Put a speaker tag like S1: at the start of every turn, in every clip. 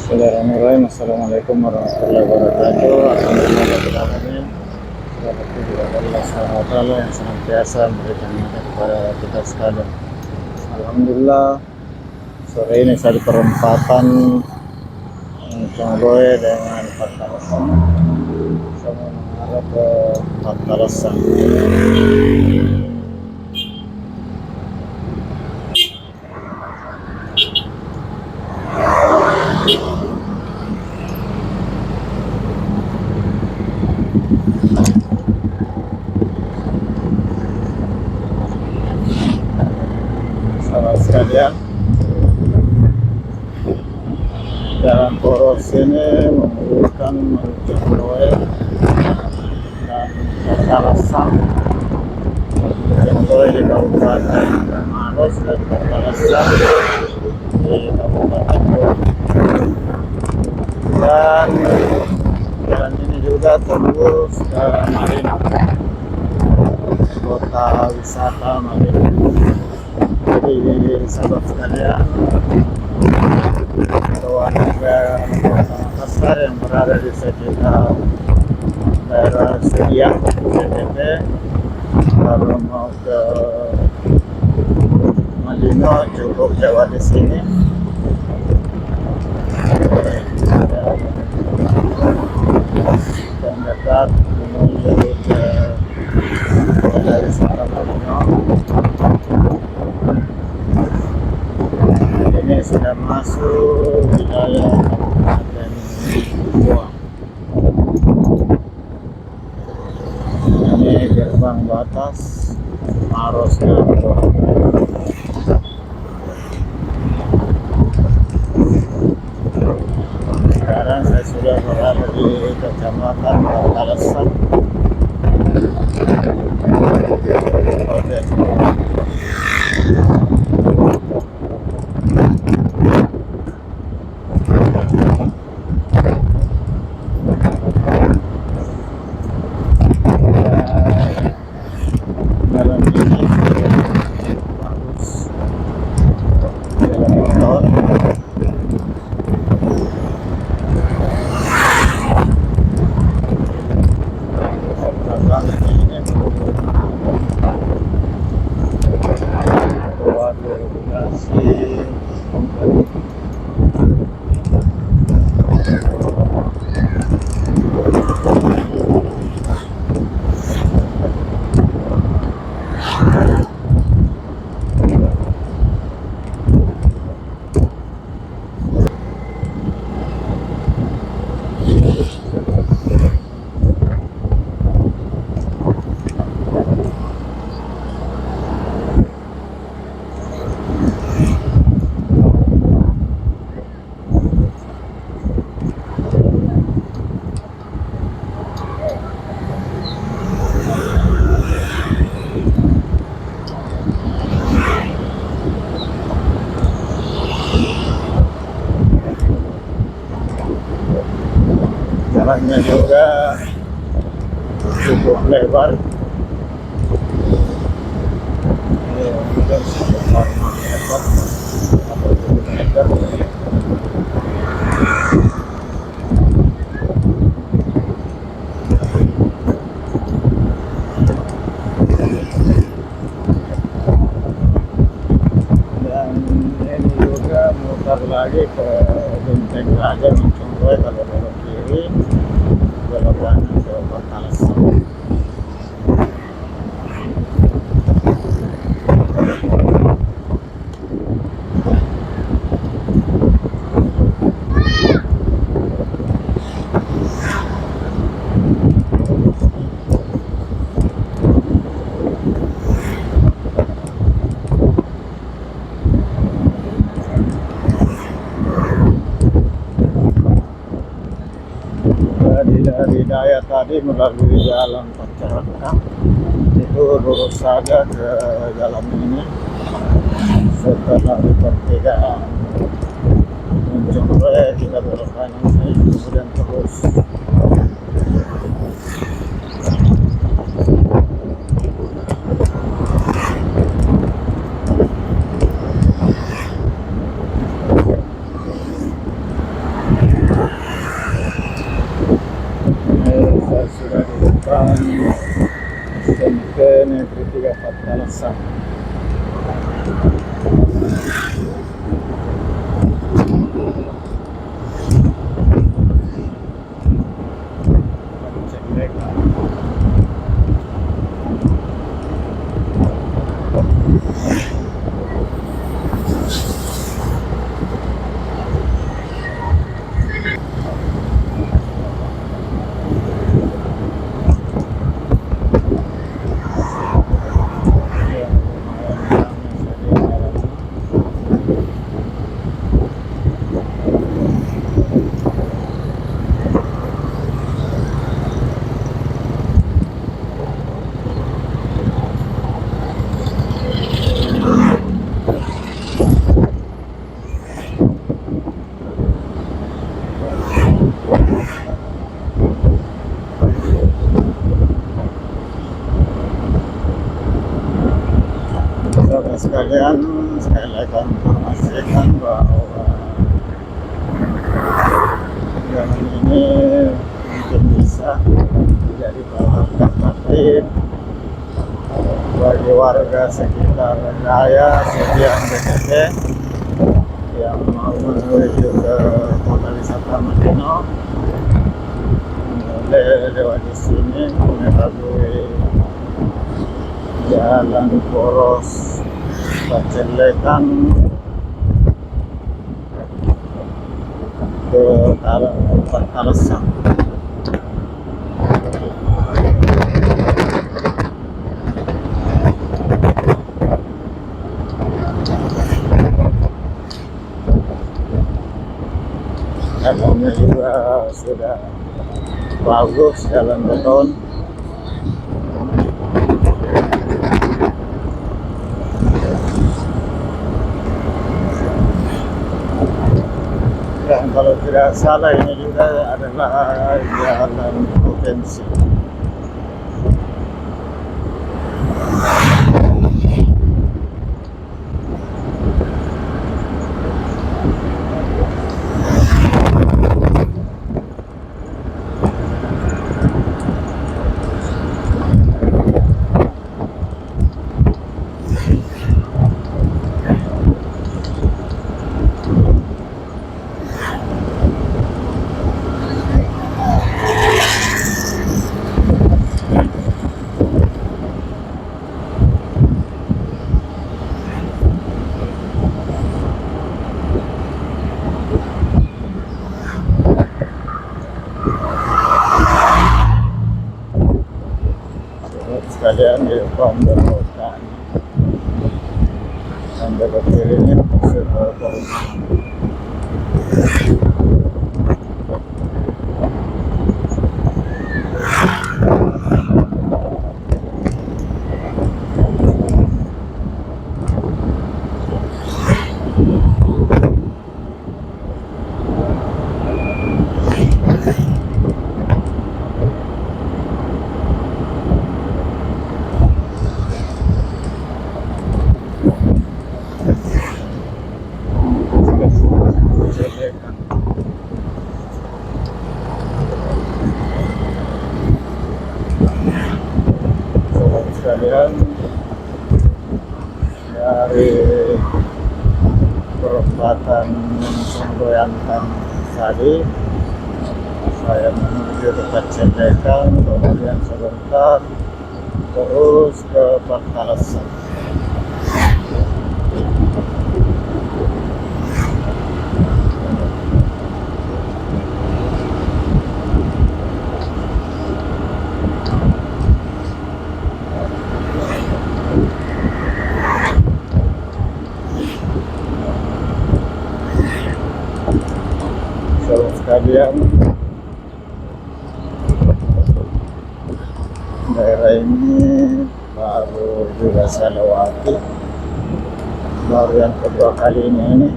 S1: Bismillahirrahmanirrahim. Assalamualaikum warahmatullahi wabarakatuh. Alhamdulillah rabbil alamin. Syukur kepada Allah Subhanahu wa taala yang senantiasa memberikan nikmat kepada kita sekalian. Alhamdulillah, sore ini saya di perempatan Congloe dengan Patalasan. Saya mengarah ke Patalasan. Saudara sekalian, jalan poros ini menghubungkan menuju Congloe dan Patalasan. Congloe di Kabupaten Maros dan Patalasan di Kabupaten Goa. Dan jalan ini juga tembus ke Marina, kota wisata Marina. Jadi sahabat sekalian, warga Makassar yang berada di sekitar daerah Sediang, CTP, lalu mau ke Malino cukup jauh di sini. Dan dekat menuju ke dari Wisata Malino. Ini sudah masuk wilayah Kabupaten Goa. Ini gerbang batas Maros dan Goa. Sekarang saya sudah berada di Kecamatan Patalasan. Oke. Jalan ini bagus, jalan motor. Belakang ini buat irigasi. Jalannya juga cukup lebar. Ini mungkin sekitar 6 meter atau 7 meter. Dan ini juga mutar lagi ke Genteng Raja Congloe kalau belok kiri, belok kanan ke Patalasan. Dari Daya tadi melalui jalan Pancaraka, itu lurus saja ke jalan ini. Setelah di pertigaan Congloe kita belok kanan, kemudian terus. Patalasang. Saudara sekalian, saya akan memastikan bahwa jalan ini mungkin bisa menjadi bahan alternatif bagi warga sekitar Raya Sedian BTT yang mau menuju ke kota wisata Madino. Boleh lewat di sini melalui Jalan Poros Pacelekan ke Patalasang. Jalannya juga sudah bagus, jalan beton. Dan kalau tidak salah ini juga adalah jalan provinsi. Sekalian di depan berhutan dan belok kirinya masuk ke perumahan. Sekalian dari perempatan Songgoyantan tadi saya menuju ke Pacelekan, kemudian sebentar terus ke Patalasang. Sekalian daerah ini baru juga saya lewati, baru yang kedua kalinya ini.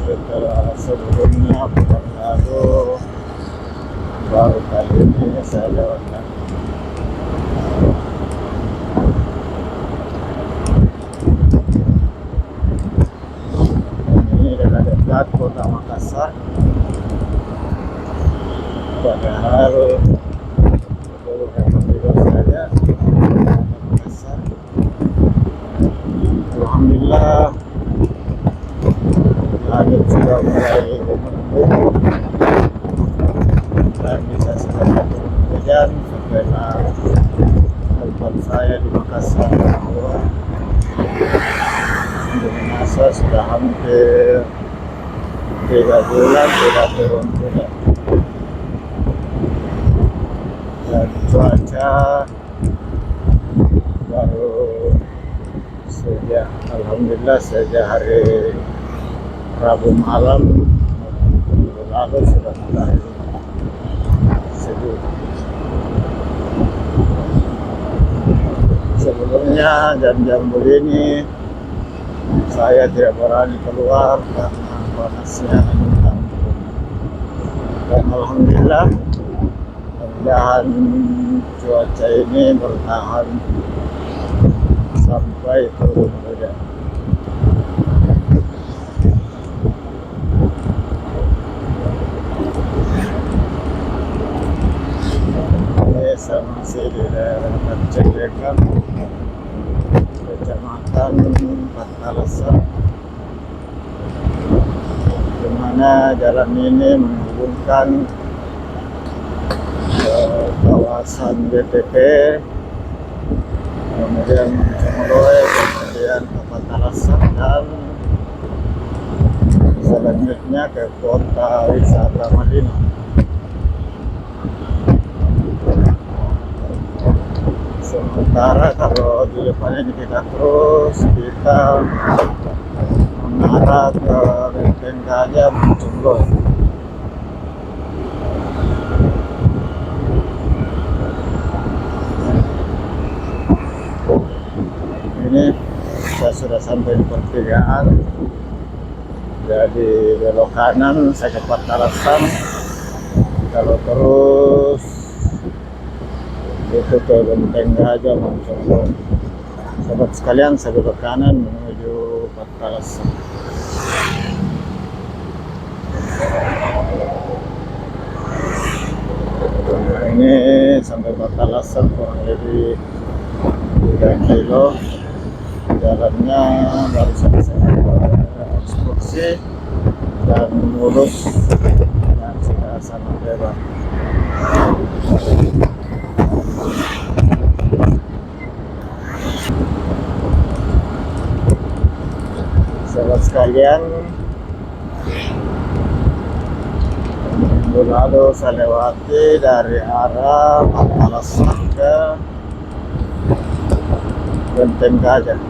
S1: Setelah sebelumnya lalu baru kali ini saya lewatkan. Dekat Kota Makassar, padahal beberapa video saja alhamdulillah langit sudah mulai mendung dan bisa segera turun hujan sampailah tempat saya di Makassar bahwa Indonesia sudah hampir 3 bulan tidak turun hujan dan cuaca baru sejak alhamdulillah sejak hari Rabu malam lalu sudah mulai sejuk. Sebelumnya jam-jam begini saya tidak berani keluar karena panasnya ampun. Dan alhamdulillah mudah-mudahan cuaca ini bertahan sampai turun hujan. Ini saya masih di daerah Pancendekan, Kecamatan Patalasan, di mana jalan ini menghubungkan kawasan BTP, kemudian Cemoroe, kemudian ke Patalasan dan selanjutnya ke kota wisata Madinah. Sementara kalau di depan ini kita mengarah ke Benteng Gajah Moncongloe. Ini saya sudah sampai di pertigaan, jadi belok kanan saya ke Patalasan, kalau terus itu ke Benteng Gajah Moncongloe. Sahabat sekalian, saya belok kanan menuju Patalasan. Nah, ini sampai Patalasan kurang lebih 3 kilo. Jalannya baru selesai obstruksi dan mulus dan sudah sangat lebar. Sahabat sekalian, minggu lalu saya lewati dari arah Patalasan ke Benteng Gajah.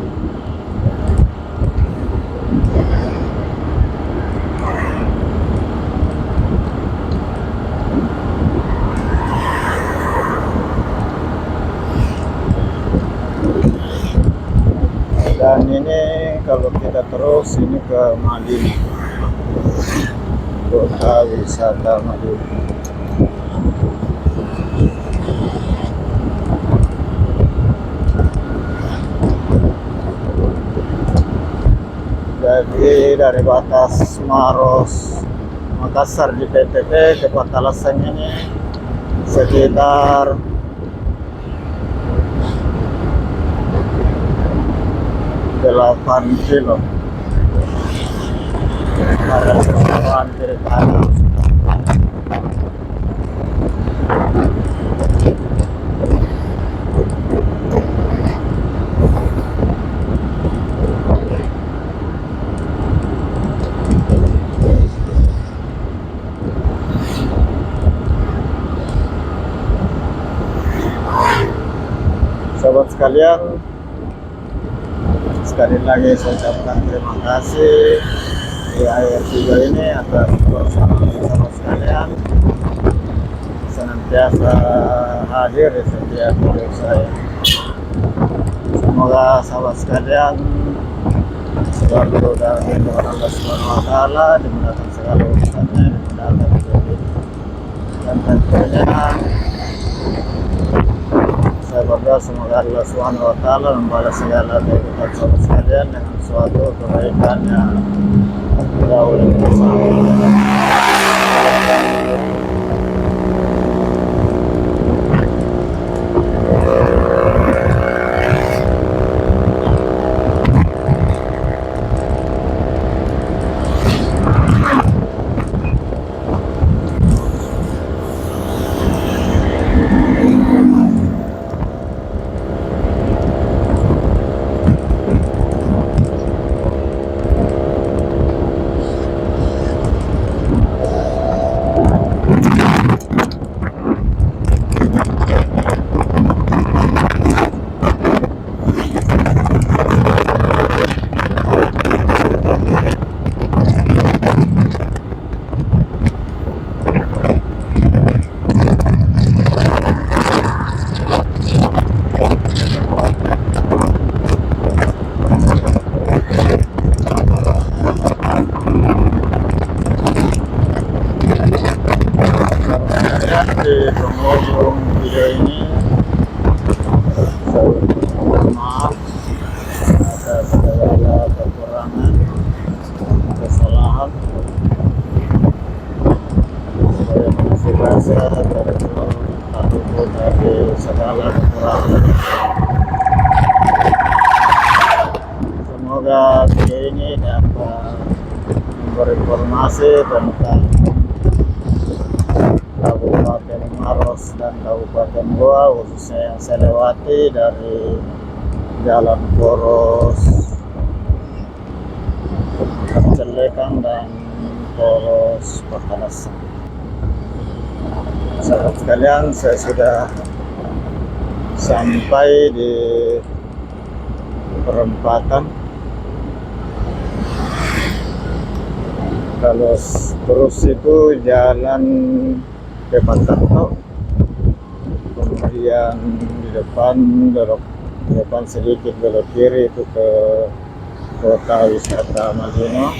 S1: Dan ini kalau kita terus ini ke Madinah, kota wisata Madinah. Jadi dari batas Maros Makassar di PTP ke Patalasan ini sekitar 8 kilo. Ada persoalan kiri kanan. Sahabat sekalian, sekali lagi saya ucapkan terima kasih di akhir video ini atas bersama sahabat sekalian senantiasa hadir di setiap video saya. Semoga sahabat sekalian selalu dalam lindungan Allah Subhanahu wa Ta'ala, dimudahkan segala urusannya, dimudahkan hidup, dan tentunya saya berdoa semoga Allah Subhanahu wa Ta'ala membalas segala kebaikan sahabat sekalian dengan suatu kebaikan yang jauh lebih besar. penghujung video ini saya mohon maaf ada segala kekurangan, kesalahan. Saya masih rasa tertutup dari segala kekurangan. Semoga video ini dapat memberi informasi tentang Kabupaten Maros dan Kabupaten Goa, khususnya yang saya lewati dari Jalan Poros Celekan dan Poros Pakalasan. Sahabat sekalian, saya sudah sampai di perempatan. Kalau terus itu jalan depan kantor, kemudian di depan sedikit belok kiri itu ke kota wisata Malino,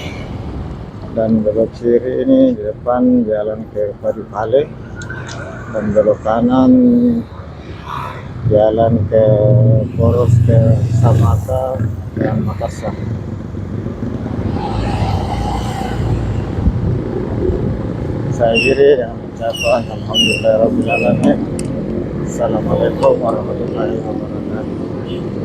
S1: dan belok kiri ini di depan jalan ke Parepare, dan belok kanan jalan ke Poros ke Samata dan Makassar. Saya akhiri dengan ucapan alhamdulillahirabbil alamin. Assalamualaikum warahmatullahi wabarakatuh.